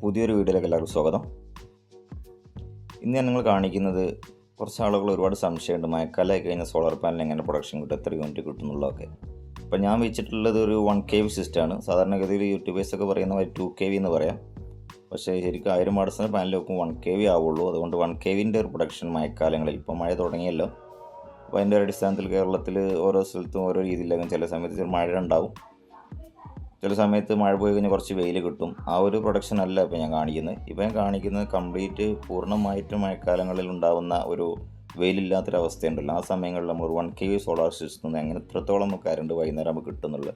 പുതിയൊരു വീഡിയോയിലേക്ക് എല്ലാവർക്കും സ്വാഗതം. ഇന്ന് ഞാൻ നിങ്ങൾ കാണിക്കുന്നത് കുറച്ച് ആളുകൾ ഒരുപാട് സംശയമുണ്ട് മഴക്കാലമായി കഴിഞ്ഞാൽ സോളാർ പാനൽ എങ്ങനെ പ്രൊഡക്ഷൻ കിട്ടും, എത്ര യൂണിറ്റ് കിട്ടും എന്നുള്ളതൊക്കെ. അപ്പോൾ ഞാൻ വെച്ചിട്ടുള്ളത് ഒരു 1 kV സിസ്റ്റമാണ്. സാധാരണഗതിയിൽ യൂട്യൂബേഴ്സൊക്കെ പറയുന്ന 2 kV എന്ന് പറയാം. പക്ഷേ ശരിക്കും 1000 വാട്ട്സിൻ്റെ പാനൽ വെക്കും 1 kV ആവുള്ളൂ. അതുകൊണ്ട് 1 kVൻ്റെ ഒരു പ്രൊഡക്ഷൻ മഴക്കാലങ്ങളിൽ ഇപ്പോൾ മഴ തുടങ്ങിയല്ലോ. അപ്പോൾ അതിൻ്റെ ഒരു അടിസ്ഥാനത്തിൽ കേരളത്തിൽ ഓരോ സ്ഥലത്തും ഓരോ രീതിയിലാകും. ചില സമയത്ത് മഴ ഉണ്ടാവും, ചില സമയത്ത് മഴ പോയി കഴിഞ്ഞാൽ കുറച്ച് വെയിൽ കിട്ടും. ആ ഒരു പ്രൊഡക്ഷൻ അല്ല ഇപ്പോൾ ഞാൻ കാണിക്കുന്നത്. ഇപ്പോൾ ഞാൻ കാണിക്കുന്നത് കംപ്ലീറ്റ് പൂർണ്ണമായിട്ടും മഴക്കാലങ്ങളിൽ ഉണ്ടാകുന്ന ഒരു വെയിലില്ലാത്തൊരവസ്ഥയുണ്ടല്ലോ. ആ സമയങ്ങളിൽ നമ്മൾ 1 kV സോളാർ സിസ്റ്റം എങ്ങനെ എത്രത്തോളം കറണ്ട് വൈകുന്നേരം നമുക്ക് കിട്ടുന്നുള്ളത്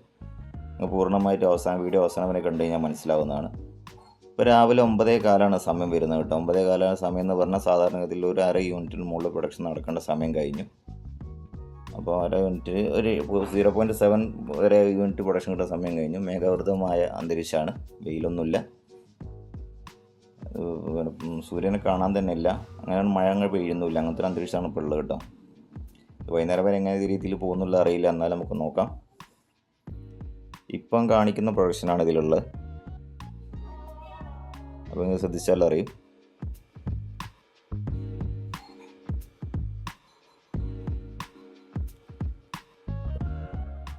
പൂർണ്ണമായിട്ട് വീഡിയോ അവസാനം വരെ കണ്ടു കഴിഞ്ഞാൽ മനസ്സിലാവുന്നതാണ്. ഇപ്പോൾ രാവിലെ 9:15 സമയം വരുന്നത് കേട്ടോ. 9:15 സമയം എന്ന് പറഞ്ഞാൽ സാധാരണഗതിയിൽ ഒരു അര യൂണിറ്റിന് മുകളിൽ പ്രൊഡക്ഷൻ നടക്കേണ്ട സമയം കഴിഞ്ഞു. അപ്പോൾ അര യൂണിറ്റ് ഒരു 0.7 വരെ യൂണിറ്റ് പ്രൊഡക്ഷൻ കിട്ടുന്ന സമയം കഴിഞ്ഞു. മേഘാവൃതമായ അന്തരീക്ഷമാണ്, വെയിലൊന്നുമില്ല, സൂര്യനെ കാണാൻ തന്നെ ഇല്ല, അങ്ങനെ മഴ അങ്ങ് പെയ്യുന്നില്ല. അങ്ങനത്തെ ഒരു അന്തരീക്ഷമാണ് ഇപ്പോൾ ഉള്ളത് കേട്ടോ. വൈകുന്നേരം വരെ എങ്ങനെ രീതിയിൽ പോകുന്നുള്ള അറിയില്ല, എന്നാലും നമുക്ക് നോക്കാം. ഇപ്പം കാണിക്കുന്ന പ്രൊഡക്ഷനാണ് ഇതിലുള്ളത്. അപ്പോൾ നിങ്ങൾ ശ്രദ്ധിച്ചാൽ അറിയും.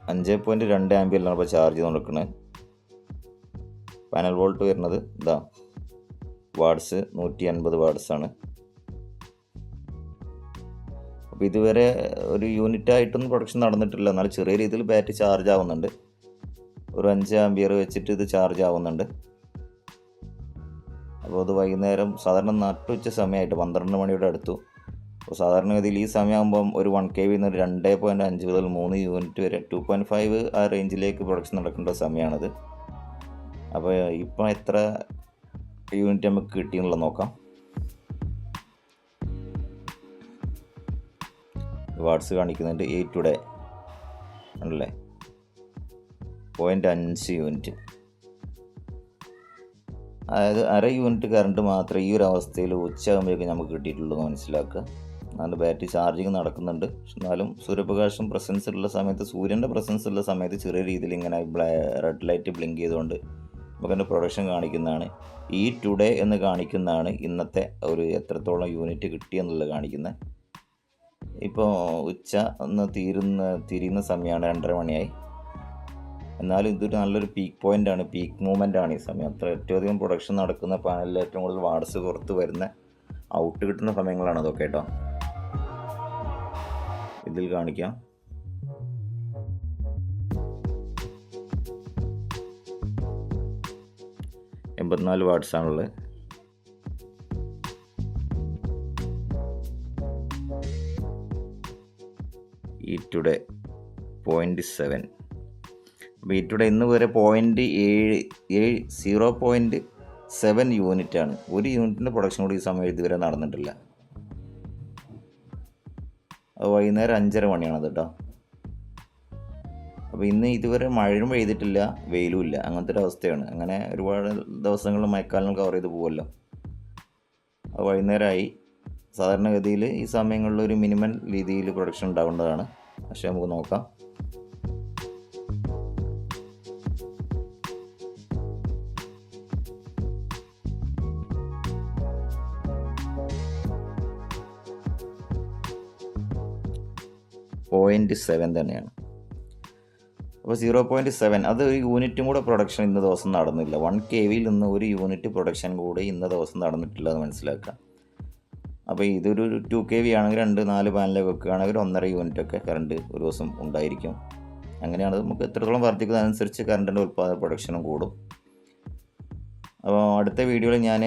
5.2 ആംപിയറിലാണ് ഇപ്പോൾ ചാർജ് ചെയ്ത് കൊടുക്കുന്നത്. പാനൽ വോൾട്ട് വരുന്നത് ഇതാ, വാട്ട്സ് 180 വാട്ട്സാണ്. അപ്പോൾ ഇതുവരെ ഒരു യൂണിറ്റായിട്ടൊന്നും പ്രൊഡക്ഷൻ നടന്നിട്ടില്ല. എന്നാൽ ചെറിയ രീതിയിൽ ബാറ്ററി ചാർജ് ആവുന്നുണ്ട്. ഒരു 5 ആംപിയർ വെച്ചിട്ട് ഇത് ചാർജ് ആവുന്നുണ്ട്. അപ്പോൾ അത് വൈകുന്നേരം സാധാരണ നട്ടുച്ച സമയമായിട്ട് 12 മണിയുടെ അടുത്തു. അപ്പോൾ സാധാരണഗതിയിൽ ഈ സമയമാകുമ്പം ഒരു 1 kV നിന്ന് 2.5 മുതൽ 3 യൂണിറ്റ് വരെ 2.5 ആ റേഞ്ചിലേക്ക് പ്രൊഡക്ഷൻ നടക്കേണ്ട സമയമാണിത്. അപ്പോൾ ഇപ്പം എത്ര യൂണിറ്റ് നമുക്ക് കിട്ടിയെന്നുള്ളത് നോക്കാം. വാട്ട്സ് കാണിക്കുന്നുണ്ട് 8 ടുഡേ ആണല്ലേ, 0.5 യൂണിറ്റ്. അതായത് അര യൂണിറ്റ് കറണ്ട് മാത്രമേ ഈ ഒരു അവസ്ഥയിൽ ഉച്ചയാകുമ്പോഴേക്കും നമുക്ക് കിട്ടിയിട്ടുള്ളൂ എന്ന് മനസ്സിലാക്കുക. എന്നാലും ബാറ്ററി ചാർജിങ് നടക്കുന്നുണ്ട്. എന്നാലും സൂര്യപ്രകാശം പ്രസൻസ് ഉള്ള സമയത്ത്, സൂര്യൻ്റെ പ്രസൻസ് ഉള്ള സമയത്ത് ചെറിയ രീതിയിൽ ഇങ്ങനെ റെഡ് ലൈറ്റ് ബ്ലിങ്ക് ചെയ്തുകൊണ്ട് നമുക്കെൻ്റെ പ്രൊഡക്ഷൻ കാണിക്കുന്നതാണ്. ഈ ടുഡേ എന്ന് കാണിക്കുന്നതാണ് ഇന്നത്തെ ഒരു എത്രത്തോളം യൂണിറ്റ് കിട്ടിയെന്നുള്ളത് കാണിക്കുന്നത്. ഇപ്പോൾ ഉച്ച ഒന്ന് തിരിയുന്ന സമയമാണ്, 2:30 മണിയായി. എന്നാലും ഇതൊരു നല്ലൊരു പീക്ക് പോയിൻ്റാണ്, പീക്ക് മൂവ്മെൻ്റാണ് ഈ സമയം. ഏറ്റവും അധികം പ്രൊഡക്ഷൻ നടക്കുന്ന പാനലിൽ ഏറ്റവും കൂടുതൽ വാട്ട്സ് പുറത്ത് വരുന്ന ഔട്ട് കിട്ടുന്ന സമയങ്ങളാണ് അതൊക്കെ കേട്ടോ. ഇതിൽ കാണിക്കാം. എൺപത്തിനാല് വാട്ട്സാണുള്ളത്. ഈ ടുഡേ 0.7. അപ്പോൾ ഈ ടുഡേ ഇന്ന് വരെ 0.7 യൂണിറ്റാണ്. ഒരു യൂണിറ്റിൻ്റെ പ്രൊഡക്ഷൻ കൂടി ഈ സമയം ഇതുവരെ നടന്നിട്ടില്ല. അത് വൈകുന്നേരം 5:30 മണിയാണത് കേട്ടോ. അപ്പോൾ ഇന്ന് ഇതുവരെ മഴയും പെയ്തിട്ടില്ല, വെയിലും ഇല്ല, അങ്ങനത്തെ ഒരു അവസ്ഥയാണ്. അങ്ങനെ ഒരുപാട് ദിവസങ്ങൾ മഴക്കാലങ്ങൾ കവർ ചെയ്ത് പോകുമല്ലോ. അത് വൈകുന്നേരമായി. സാധാരണഗതിയിൽ ഈ സമയങ്ങളിൽ ഒരു മിനിമം രീതിയിൽ പ്രൊഡക്ഷൻ ഉണ്ടാവേണ്ടതാണ്. പക്ഷേ നമുക്ക് നോക്കാം. .7 തന്നെയാണ്. അപ്പോൾ 0.7 അത് ഒരു യൂണിറ്റും കൂടെ പ്രൊഡക്ഷൻ ഇന്ന ദിവസം നടന്നില്ല. 1 kVയിൽ നിന്ന് ഒരു യൂണിറ്റ് പ്രൊഡക്ഷൻ കൂടി ഇന്ന ദിവസം നടന്നിട്ടില്ല എന്ന് മനസ്സിലാക്കാം. അപ്പോൾ ഇതൊരു 2 kV ആണെങ്കിൽ 2-4 പാനലൊക്കെ വെക്കുകയാണെങ്കിൽ 1.5 യൂണിറ്റൊക്കെ കറണ്ട് ഒരു ദിവസം ഉണ്ടായിരിക്കും. അങ്ങനെയാണ് നമുക്ക് എത്രത്തോളം വർദ്ധിക്കുന്നതനുസരിച്ച് കറണ്ടിൻ്റെ ഉൽപ്പാദന പ്രൊഡക്ഷനും കൂടും. അപ്പോൾ അടുത്ത വീഡിയോയിൽ ഞാൻ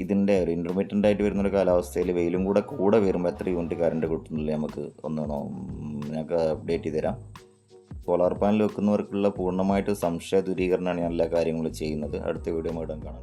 ഇതിൻ്റെ ഒരു ഇൻ്റർമീഡിയൻ്റ് ആയിട്ട് വരുന്നൊരു കാലാവസ്ഥയിൽ വെയിലും കൂടെ വരുമ്പോൾ എത്ര യൂണിറ്റ് കറണ്ട് കിട്ടുന്നില്ല നമുക്ക് ഞങ്ങൾക്ക് അപ്ഡേറ്റ് ചെയ്ത് തരാം. സോളാർ പാനൽ വെക്കുന്നവർക്കുള്ള പൂർണ്ണമായിട്ട് സംശയ ദൂരീകരണമാണ് ഞാൻ എല്ലാ കാര്യങ്ങളും ചെയ്യുന്നത്. അടുത്ത വീഡിയോ ഇടാൻ കാണാം.